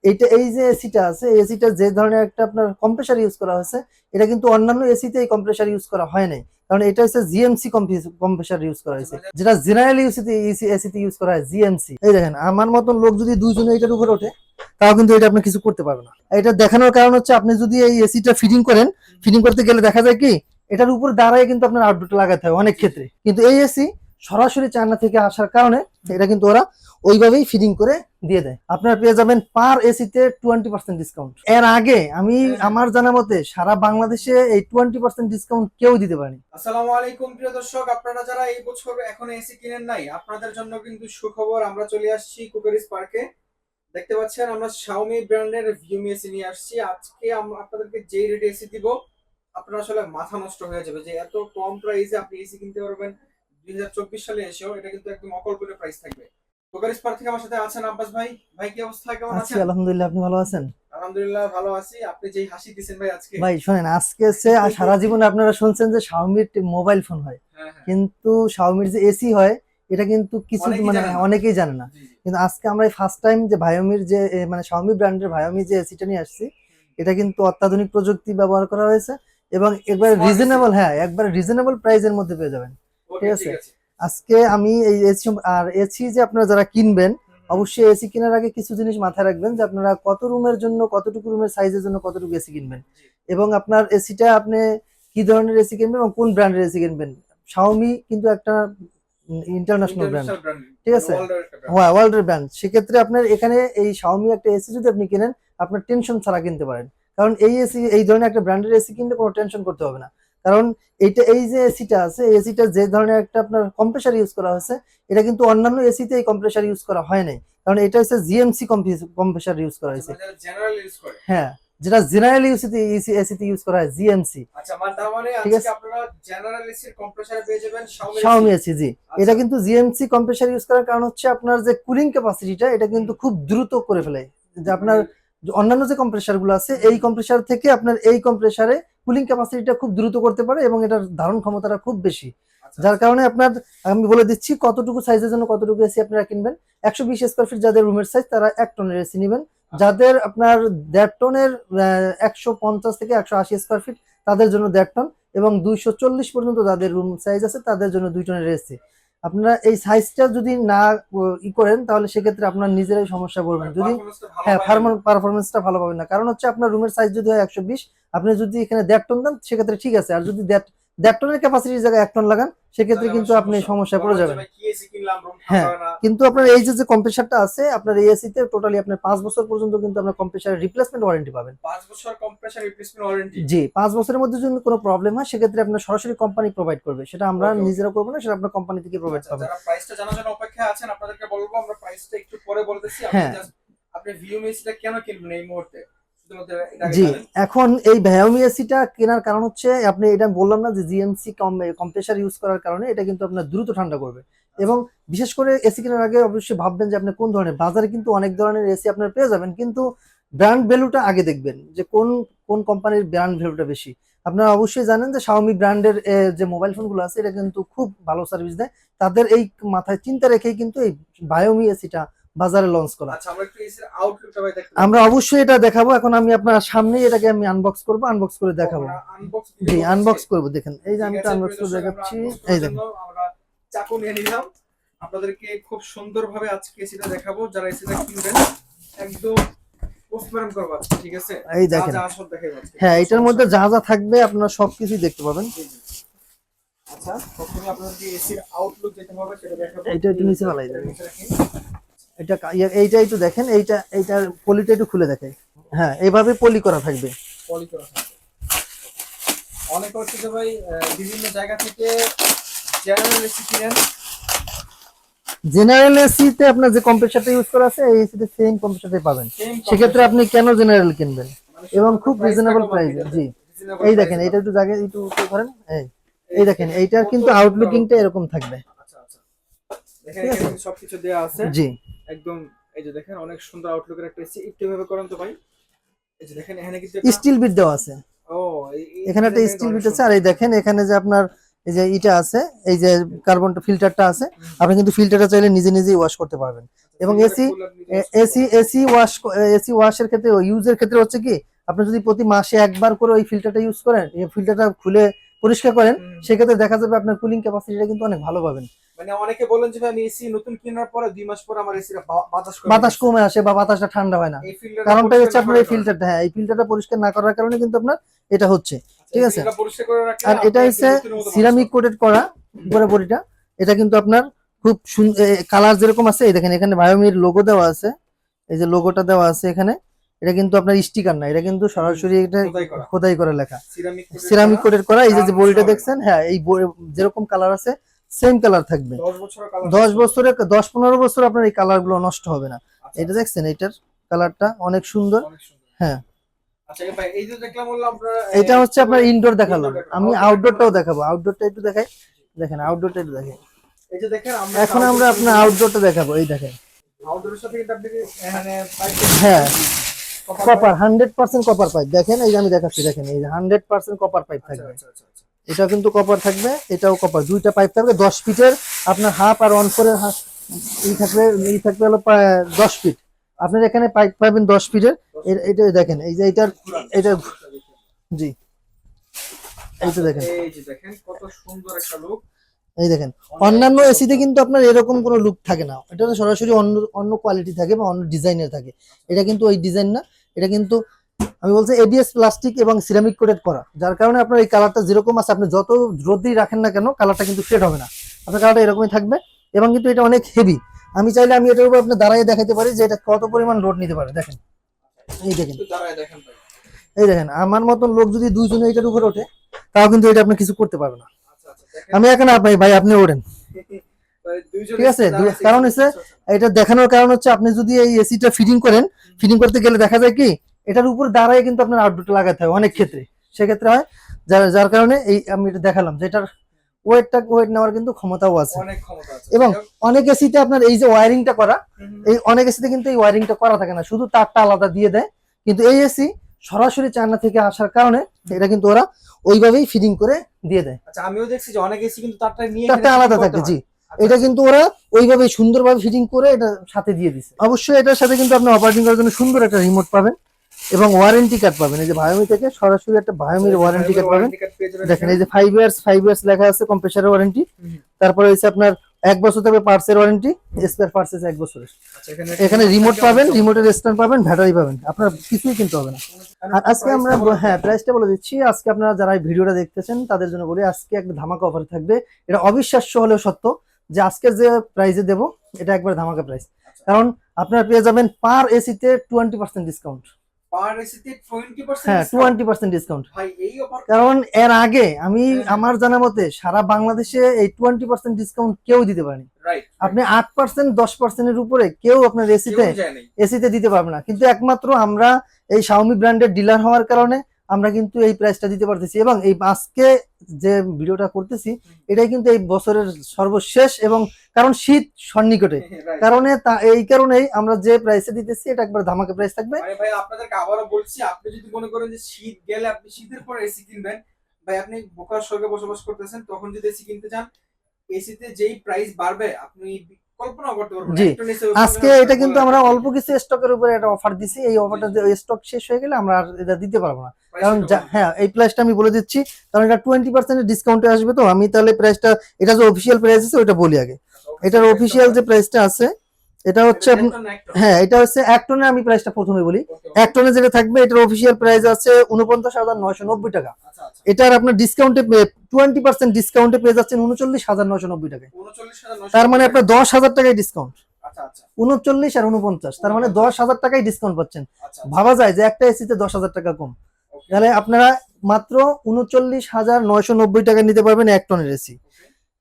এইটা এই যে এসিটা আছে, এই এসিটা যে ধরনের একটা আপনার কম্প্রেসার ইউজ করা হয়েছে, এটা কিন্তু অন্যান্য এসিতে এই কম্প্রেসার ইউজ করা হয় নাই। কারণ এটা হচ্ছে জিএমসি কম্প্রেসার ইউজ করা হয়েছে, যেটা জেনারেল ইউসিতে এসিতে ইউজ করা হয় জিএমসি। এই দেখেন, আমার মতন লোক যদি দুইজনে এটার উপরে ওঠে, তাও কিন্তু এটা আপনি কিছু করতে পারবে না। এটা দেখানোর কারণ হচ্ছে, আপনি যদি এই এসিটা ফিটিং করেন, ফিটিং করতে গেলে দেখা যায় কি, এটার উপর দাঁড়ায় কিন্তু আপনার আউটডোরটা লাগাতে হয় অনেক ক্ষেত্রে। কিন্তু এই এসি সরাসরি চায়না থেকে আসার কারণে এটা কিন্তু ওরা ওইভাবেই ফিটিং করে দিয়ে দেয়। আপনারা পেয়ে যাবেন পার এসিতে 20% ডিসকাউন্ট। এর আগে আমি আমার জানা মতে সারা বাংলাদেশে এই 20% ডিসকাউন্ট কেউ দিতে পারেনি। আসসালামু আলাইকুম প্রিয় দর্শক, আপনারা যারা এই বছর এখন এসি কিনেন নাই, আপনাদের জন্য কিন্তু সুখবর। আমরা চলে আসছি কুকারিজ পার্কে। দেখতে পাচ্ছেন আমরা Xiaomi ব্র্যান্ডের Viumi এসি নিয়ে আসছি। আজকে আমরা আপনাদেরকে যে রেটে এসি দিব, আপনারা আসলে মাথা নষ্ট হয়ে যাবে যে এত কম প্রাইসে আপনি এসি কিনতে পারবেন 2024 সালে এসেও। এটা কিন্তু একদম অকল্পনীয় প্রাইস থাকবে। কুকারিজ পার্ক থেকে আমার সাথে আছেন আব্বাস ভাই। ভাই কি অবস্থা, কেমন আছি আছেন? আলহামদুলিল্লাহ, আপনি ভালো আছেন? আলহামদুলিল্লাহ ভালো আছি। আপনি যেই হাসি দিচ্ছেন ভাই আজকে। ভাই শোনেন, আজকে সারা জীবনে আপনারা শুনছেন যে শাওমির মোবাইল ফোন হয়, হ্যাঁ হ্যাঁ, কিন্তু শাওমির যে এসি হয় এটা কিন্তু কিছু অনেকেই মানে জানে না। অনেকেই জানে না। জি জি। কিন্তু আজকে আমরা ফার্স্ট টাইম যে ভায়োমির যে মানে শাওমি ব্র্যান্ডের ভায়োমি যে এসিটা নিয়ে আসছি, এটা কিন্তু অত্যাধুনিক প্রযুক্তি ব্যবহার করা হয়েছে এবং একবার Smart AC। রিজনেবল, হ্যাঁ একবার রিজনেবল প্রাইসের মধ্যে পেয়ে যাবেন। ঠিক ওকে, আছে। ঠিক আছে। আজকে আমি এই এসি, আর এসি যে আপনারা যারা কিনবেন, অবশ্যই এসি কেনার আগে কিছু জিনিস মাথায় রাখবেন, যে আপনারা কত রুমের জন্য, কতটুকু রুমের সাইজের জন্য কতটুকু এসি কিনবেন, এবং আপনার এসিটা আপনি কি ধরনের এসি কিনবেন এবং কোন ব্র্যান্ডের এসি কিনবেন। শাওমি কিন্তু একটা ইন্টারন্যাশনাল ব্র্যান্ড, ইন্টারন্যাশনাল ব্র্যান্ড, ঠিক মানে আছে, ওয়ার্ল্ডের একটা ব্র্যান্ড। হ্যাঁ ওয়ার্ল্ডের ব্র্যান্ড। সেক্ষেত্রে আপনার এখানে এই শাওমি একটা এসি যদি আপনি কিনেন, আপনার টেনশন ছাড়া কিনতে পারেন। কারণ এই এসি, এই ধরনের একটা ব্র্যান্ডের এসি কিনলে কোনো টেনশন করতে হবে না। কারণ এইটা এই যে এসিটা আছে, এই এসিটা যে ধরনের একটা আপনার কম্প্রেসার ইউজ করা হয়েছে, এটা কিন্তু অন্যান্য এসিতে এই কম্প্রেসার ইউজ করা হয় নাই। কারণ এটা হচ্ছে জিএমসি কম্প্রেসার ইউজ করা আচ্ছা, হয়েছে। মানে যারা জেনারেল ইউজ করে। হ্যাঁ, যেটা জেনারেল এসিতে ইউজ করা হয় জিএমসি। আচ্ছা, মানে তার মানে ঠিক আজকে আছে, আপনারা জেনারেল এসির কম্প্রেসারে পেয়ে যাবেন Xiaomi এসি। শাওমি এসি, জি। এটা আচ্ছা। কিন্তু জিএমসি কম্প্রেসার ইউজ করার কারণ হচ্ছে আপনার যে কুলিং ক্যাপাসিটিটা, এটা কিন্তু খুব দ্রুত করে ফেলে। যে আপনার মানে যে অন্যান্য যে কম্প্রেসার গুলো আছে, এই কম্প্রেসার থেকে আপনার এই কম্প্রেসারে কুলিং ক্যাপাসিটিটা খুব দ্রুত করতে পারে এবং এটার ধারণ ক্ষমতাটা খুব বেশি। আচ্ছা যার আচ্ছা। কারণে আপনার, আমি বলে দিচ্ছি কতটুকু সাইজের জন্য কতটুকু এসি আপনারা কিনবেন। 120 স্কোয়ার ফিট যাদের রুমের সাইজ, তারা 1 টনের এসি নেবেন। যাদের আপনার 1.5 টনের, 150 থেকে 180 স্কোয়ার ফিট, তাদের জন্য 1.5 টন, এবং 240 পর্যন্ত যাদের রুম সাইজ আছে, তাদের জন্য 2 টনের এসি। আপনারা এই সাইজটা যদি না করেন, তাহলে সেক্ষেত্রে আপনার নিজেরাই সমস্যা পড়বেন। মানে যদি, পারফরম্যান্সটা ভালো হ্যাঁ, পাইবেন না। পারফরমেন্সটা ভালো পাবেন না। কারণ হচ্ছে আপনার রুমের সাইজ যদি হয় 120, আপনি যদি এখানে 1.5 টন দেন, সেক্ষেত্রে ঠিক আছে। আর যদি 1.5 টনের ক্যাপাসিটির জায়গায় 1 টন লাগান, সেক্ষেত্রে তাহলে আবার কিন্তু আপনি সমস্যা। সমস্যায় মনে পড়ে হচ্ছে যাবেন। ভাই কি এসি কিনলাম, রুম ঠান্ডা হ্যাঁ, হয় না। কিন্তু আপনার এই যে কম্প্রেসারটা আছে, আপনার এই এসিতে টোটালি আপনার 5 বছর পর্যন্ত কিন্তু আপনার কম্প্রেসারের রিপ্লেসমেন্ট ওয়ারেন্টি পাবেন। 5 বছর কম্প্রেসার রিপ্লেসমেন্ট ওয়ারেন্টি। জি, 5 বছরের মধ্যে যদি কোনো প্রবলেম হয়, সেক্ষেত্রে আপনার সরাসরি কোম্পানি প্রোভাইড করবে। সেটা আমরা ওকে ওকে। নিজেরা করবো না, সেটা আপনার কোম্পানি থেকে প্রোভাইড আচ্ছা, পাবেন। যারা প্রাইসটা জানার জন্য অপেক্ষায় আছেন, আপনাদেরকে বলবো আমরা প্রাইসটা একটু পরে বলতেছি। আপনি হ্যাঁ, জাস্ট আপনি Viumi এসিটা কেন কিনবেন এই মুহূর্তে, শুধুমাত্র এটা আগে জি। জানেন। এখন এই Xiaomi এসিটা কেনার কারণ হচ্ছে, আপনি এটা বললাম না যে জিএমসি কম্প্রেসার ইউজ করার কারণে এটা কিন্তু আপনার দ্রুত ঠান্ডা করবে। আচ্ছা এবং বিশেষ করে এসি কেনার আগে অবশ্যই ভাববেন যে আপনি কোন ধরনের, বাজারে কিন্তু অনেক ধরনের এসি আপনার পেয়ে যাবেন, কিন্তু ব্র্যান্ড ভ্যালুটা আগে দেখবেন যে কোন কোন কোম্পানির ব্র্যান্ড ভ্যালুটা বেশি। আপনারা অবশ্যই জানেন যে Xiaomi ব্র্যান্ডের যে মোবাইল ফোনগুলো আছে, এটা কিন্তু খুব ভালো সার্ভিস দেয়। তাদের এই মাথায় চিন্তা রেখেই কিন্তু এই Xiaomi এসিটা বাজারে লঞ্চ করা। আচ্ছা, আমরা একটু এসির আউটলুকটা ভাই দেখতে আমরা পাবো। অবশ্যই এটা দেখাবো। এখন আমি আপনার সামনেই এটাকে আমি আনবক্স করব, আনবক্স করে ও দেখাবো। মানে আনবক্স ভিডিও জি, করবো আজকে। আনবক্স করব। দেখেন, এই যে ঠিক আমি তো আছে আনবক্স প্রিয় করে দর্শক, আমরা দেখাচ্ছি। আনবক্স এই করার জন্য দেখেন, আমরা চাকু নিয়ে নিলাম। আপনাদেরকে খুব সুন্দরভাবে আজকে এসিটা দেখাবো। যারা এসিটা কিনবেন একদম পোস্টমর্টম করবো আজকে, ঠিক আছে? এই যা দেখেন। যা আসল দেখাবো আজকে, হ্যাঁ, কোনো এটার সমস্যা মধ্যে নেই। যা যা থাকবে আপনারা সবকিছুই দেখতে পাবেন। জি জি। আচ্ছা, প্রথমে আপনাদেরকে এসির আউটলুক যেটা হবে সেটা দেখাবো। এইটা একটু নিচে ফেলাই এটা দেবেন। নিচে রাখেন। এটা এইটা একটু দেখেন, এইটার পলিটা একটু খুলে দেখাই। হ্যাঁ, এইভাবে পলি করা থাকবে। পলি করা থাকবে। অনেক হচ্ছে যে ভাই বিভিন্ন জায়গা থেকে জেনারেল এসি কিনেন। জেনারেল এসিতে আপনার যে কম্প্রেসারটা ইউজ করা আছে, এই এসিতে সেম কম্প্রেসারটাই পাবেন। সেম সেক্ষেত্রে কম্প্রেসার, আপনি কেন জেনারেল কিনবেন, মানে এবং শুধুমাত্র খুব প্রাইসটা রিজনেবল কম আপনি প্রাইসে। দেবেন। জি, রিজনেবল এই দেখেন, প্রাইসে এইটা পাবেন। একটু জায়গায় একটু ধরেন। এই এই যে দেখেন, দেখেন এইটার কত কিন্তু সুন্দর আউটলুকিংটা আউটলুক। এরকম থাকবে। আচ্ছা আচ্ছা, দেখেন ঠিক এখানে আছে, কিন্তু সবকিছু দেয়া আছে জি। একদম। এই যে দেখেন অনেক সুন্দর আউটলুকের একটা এসি। একটু এভাবে করেন তো ভাই। এই যে দেখেন এখানে কিন্তু একটা স্টিল বিট দেওয়া আছে, ও এই এখানে একটা ডিজাইনটা কিন্তু স্টিল অনেক বিট আছে। আর সুন্দর। এই দেখেন, এখানে যে আপনার এই যে এটা আছে, এই যে কার্বন ফিল্টারটা আছে, আপনি কিন্তু ফিল্টারটা চাইলে নিজে নিজেই ওয়াশ করতে পারবেন। এবং এসি ওয়াশের ক্ষেত্রে ইউজের ক্ষেত্রে হচ্ছে কি, আপনি যদি প্রতি মাসে একবার করে ওই ফিল্টারটা ইউজ করেন, এই ফিল্টারটা খুলে পরিষ্কার করেন, সেক্ষেত্রে দেখা যাবে আপনার কুলিং ক্যাপাসিটিটা কিন্তু অনেক ভালো পাবেন। মানে অনেকে বলেন যে ভাই আমি এসি নতুন কেনার পরে 2 মাস পর আমার এসিটা বাতাস কমে আসে বা বাতাসটা ঠান্ডা হয় না, এই ফিল্টারটা কারণটাই হচ্ছে আপনার এই ফিল্টারটা, হ্যাঁ এই ফিল্টারটা পরিষ্কার না করার কারণে কিন্তু আপনার এটা হচ্ছে, ঠিক আছে। এটা পরিষ্কার করে রাখলে আর এটা হচ্ছে সিরামিক কোটেড করা পুরোপুরিটা, এটা কিন্তু আপনার খুব কালার যেরকম আছে, এই দেখেন এখানে বায়োমির লোগো দেওয়া আছে, এই যে লোগোটা দেওয়া আছে এখানে, এটা কিন্তু আপনার স্টিকার না, এটা কিন্তু সরাসরি এটা খোদাই করা লেখা, সিরামিক কোটেড করা। এই যে বডিটা দেখছেন, হ্যাঁ এই যেরকম কালার আছে সেম কালার থাকবে, 10 বছরে 10-15 বছর আপনার এই কালার গুলো নষ্ট হবে না। এটা দেখছেন, এটার কালারটা অনেক সুন্দর, হ্যাঁ। আচ্ছা ভাই, এই যে দেখলাম হলো আমরা এটা হচ্ছে আপনার ইনডোর দেখালাম, আমি আউটডোরটাও দেখাবো, আউটডোরটা একটু দেখাই, দেখেন আউটডোরটা একটু দেখেন। এই যে দেখেন এখন আমরা আপনার আউটডোরটা দেখাবো, এই দেখেন আউটডোরের সাথে কিন্তু আপনি এখানে হ্যাঁ কপার 100% কপার পাইপ, দেখেন এই যে আমি দেখাচ্ছি, দেখেন এই যে 100% কপার পাইপ থাকবে, এটা কিন্তু কপার থাকবে, এটাও কপার, দুইটা পাইপ থাকবে 10 ফিটের, আপনার হাফ আর 1/4 হাফ এই থাকবে হলো 10 ফিট, আপনার এখানে পাইপ পাবেন 10 ফিটের। এটা দেখেন, এই যে এটা জি এই তো দেখেন, এই যে দেখেন কত সুন্দর একটা লুক। এই দেখেন অন্যান্য এসিতে কিন্তু আপনার এরকম কোনো লুক থাকে না, এটা তো সরাসরি অন্য অন্য কোয়ালিটি থাকে বা অন্য ডিজাইনের থাকে, এটা কিন্তু ওই ডিজাইন না, এটা কিন্তু আমি বলছি এবিএস প্লাস্টিক এবং সিরামিক কোটেড করা, যার কারণে আপনার এই কালারটা যেরকম আছে, আপনি যত রোদেই রাখেন না কেন কালারটা কিন্তু ফেড হবে না, আপনার কালারটা এরকমই থাকবে। এবং কিন্তু এটা অনেক হেভি, আমি চাইলে আমি এটার উপর আপনি দাঁড়ায় দেখাতে পারি যে এটা কত পরিমাণ লোড নিতে পারে, দেখেন এই দেখেন, এই দেখেন আমার মতন লোক যদি দুইজনে এটার উপরে ওঠে তাও কিন্তু এটা আপনি কিছু করতে পারবে না। আমি এখন ভাই আপনি ওঠেন, ঠিক আছে, কারণ হচ্ছে এটা দেখানোর কারণ হচ্ছে আপনি যদি এই এসিটা ফিটিং করতে গেলে দেখা যায় কি এটার উপর দাঁড়ায় কিন্তু আপনার আউটডোরটা লাগাতে হয় অনেক ক্ষেত্রে, সেক্ষেত্রে হয় যার কারণে এই আমি এটা দেখালাম যে এটার ওয়েট নেওয়ার কিন্তু ক্ষমতাও আছে, এবং অনেক এসিতে আপনার এই যে ওয়ারিংটা করা, এই অনেক এসিতে কিন্তু এই ওয়ারিংটা করা থাকে না, শুধু তারটা আলাদা দিয়ে দেয়, কিন্তু এই এসি সরাসরি চায়না থেকে আসার কারণে এটা কিন্তু ওরা ওইভাবেই ফিটিং করে দিয়ে দেয়। আচ্ছা, আমিও দেখছি যে অনেক এসি কিন্তু তারটা আলাদা থাকে, জি এটা কিন্তু ওরা ওইভাবে সুন্দরভাবে ফিটিং করে এটা সাথে দিয়ে দিছে। অবশ্যই এটার সাথে কিন্তু আপনি অপারেটিং করার জন্য সুন্দর একটা রিমোট পাবেন এবং ওয়ারেন্টি কার্ড পাবেন, এই যে ভায়োমি থেকে সরাসরি একটা ভায়োমির ওয়ারেন্টি কার্ড পাবেন, দেখেন এই যে 5 ইয়ার্স লেখা আছে কম্প্রেসারের ওয়ারেন্টি, তারপরে হচ্ছে আপনার 1 বছর থাকবে পার্টসের ওয়ারেন্টি, স্পেয়ার পার্টস আছে 1 বছরের, এখানে রিমোট পাবেন, রিমোটের স্ট্যান্ড পাবেন, ব্যাটারি পাবেন, আপনার কিছুই কিনতে হবে না। আর আজকে আমরা হ্যাঁ প্রাইসটা বলে দিচ্ছি, আজকে আপনারা যারা এই ভিডিওটা দেখতেছেন তাদের জন্য বলি আজকে একটা ধামাকা অফার থাকবে, এটা অবিশ্বাস্য হলেও সত্য যে আজকে যে প্রাইসে দেবো এটা একবার ধামাকা প্রাইস, কারণ আপনারা পেয়ে যাবেন পার এসিতে 20% ডিসকাউন্ট, হ্যাঁ 20% ডিসকাউন্ট, কারণ এর আগে আমি আমার জানা মতে সারা বাংলাদেশে এই 20% ডিসকাউন্ট কেউ দিতে পারেনি, আপনি 8% 10%-এর উপরে কেউ আপনার এসিতে দিতে পারবে না, কিন্তু একমাত্র আমরা এই শাওমি ব্র্যান্ডের ডিলার হওয়ার কারণে আমরা কিন্তু এই প্রাইসটা দিতে পারতেছি, এবং এই আজকে যে ভিডিওটা করতেছি এটাই কিন্তু এই বছরের সর্বশেষ, এবং কারণ শীত সন্নিকটে কারণে এই কারণেই আমরা যে প্রাইসে দিতেছি এটা একবার ধামাকা প্রাইস থাকবে। ভাই আপনাদেরকে আবারও বলছি, আপনি যদি মনে করেন যে শীত গেলে আপনি শীতের পর এসি কিনবেন, ভাই আপনি বোকার স্বর্গে বসবাস করতেছেন, তখন যদি এসি কিনতে চান এসিতে যেই প্রাইস বাড়বে আপনি কল্পনা করতে পারবেন না। জি আজকে এটা কিন্তু আমরা অল্প কিছু স্টকের উপরে একটা অফার দিছি, এই অফারটা স্টক শেষ হয়ে গেলে আমরা আর এটা দিতে পারবো না, কারণ হ্যাঁ এই প্রাইসটা আমি বলে দিচ্ছি, কারণ এটা 20% ডিসকাউন্টে আসবে, তো আমি তাহলে প্রাইসটা এটা যে অফিশিয়াল প্রাইস আছে ওটা বলি আগে, এটার অফিশিয়াল যে প্রাইসটা আছে এটা হচ্ছে হ্যাঁ এটা হচ্ছে 1 টনে, আমি প্রাইসটা প্রথমে বলি, 1 টনে যেটা থাকবে এটার অফিশিয়াল প্রাইস আছে 49,990 টাকা, এটার আপনার ডিসকাউন্টে 20% ডিসকাউন্টে পেয়ে যাচ্ছেন 39,990 টাকায়, তার মানে আপনার 10,000 টাকায় ডিসকাউন্ট, 39 আর 49 তার মানে 10,000 টাকায় ডিসকাউন্ট পাচ্ছেন, ভাবা যায় যে একটা এসিতে 10,000 টাকা কম, তাহলে আপনারা মাত্র 39,990 টাকা নিতে পারবেন 1 টনের এসি।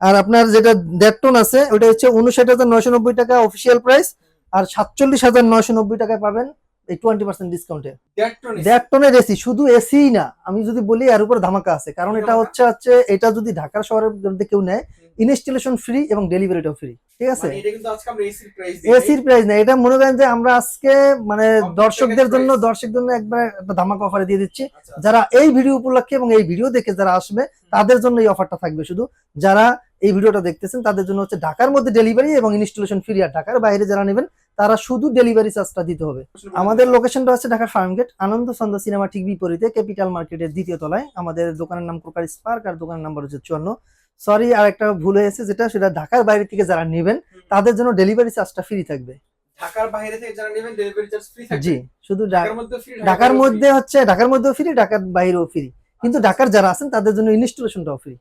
আর আপনার যেটা 1.5 টন আছে ওটা হচ্ছে 59,990 টাকা অফিসিয়াল প্রাইস, আর 47,990 টাকায় পাবেন এই 20% ডিসকাউন্টে। 1.5 টন AC 1.5 টনের এসি, শুধু এসি না, আমি যদি বলি এর উপর ধামাকা আছে, কারণ এটা হচ্ছে এটা যদি ঢাকার শহরের মধ্যে কেউ নেয়, ইনস্টলেশন ফ্রি এবং ডেলিভারিটাও ফ্রি, ঠিক আছে। মানে এটা কিন্তু আজকে আমরা এসির প্রাইস এসির প্রাইস না, এটা মনে করেন যে আমরা আজকে মানে Complete দর্শকদের package price। জন্য একবার একটা ধামাকা অফারে দিয়ে দিচ্ছি। আচ্ছা, যারা এই ভিডিও উপলক্ষে এবং এই ভিডিও দেখে যারা আসবে তাদের জন্য এই অফারটা থাকবে। শুধু যারা এই ভিডিওটা দেখতেছেন তাদের জন্য হচ্ছে ঢাকার মধ্যে ডেলিভারি এবং ইনস্টলেশন ফ্রি, আর ঢাকার বাইরে যারা নেবেন তারা শুধু ডেলিভারি চার্জটা দিতে হবে। আমাদের লোকেশনটা হচ্ছে ঢাকার ফার্মগেট, আনন্দ সন্ধ্যা সিনেমা ঠিক বিপরীতে, ক্যাপিটাল মার্কেটের 2য় তলায়। আমাদের দোকানের নাম কোকার স্পার্ক, আর দোকানের নাম্বার হচ্ছে 54। সরি, আর একটা ভুল হয়েছে, সেটা ঢাকার বাইরে থেকে যারা নেবেন তাদের জন্য ডেলিভারি চার্জটা ফ্রি থাকবে। ঢাকার বাইরে থেকে যারা নেবেন ডেলিভারি চার্জ ফ্রি থাকবে। জি, শুধু ঢাকার মধ্যে ফ্রি, ঢাকার মধ্যে হচ্ছে ঢাকার মধ্যেও ফ্রি, ঢাকার বাইরেও ফ্রি, কিন্তু ঢাকার যারা আছেন তাদের জন্য ইনস্টলেশনটাও ফ্রি।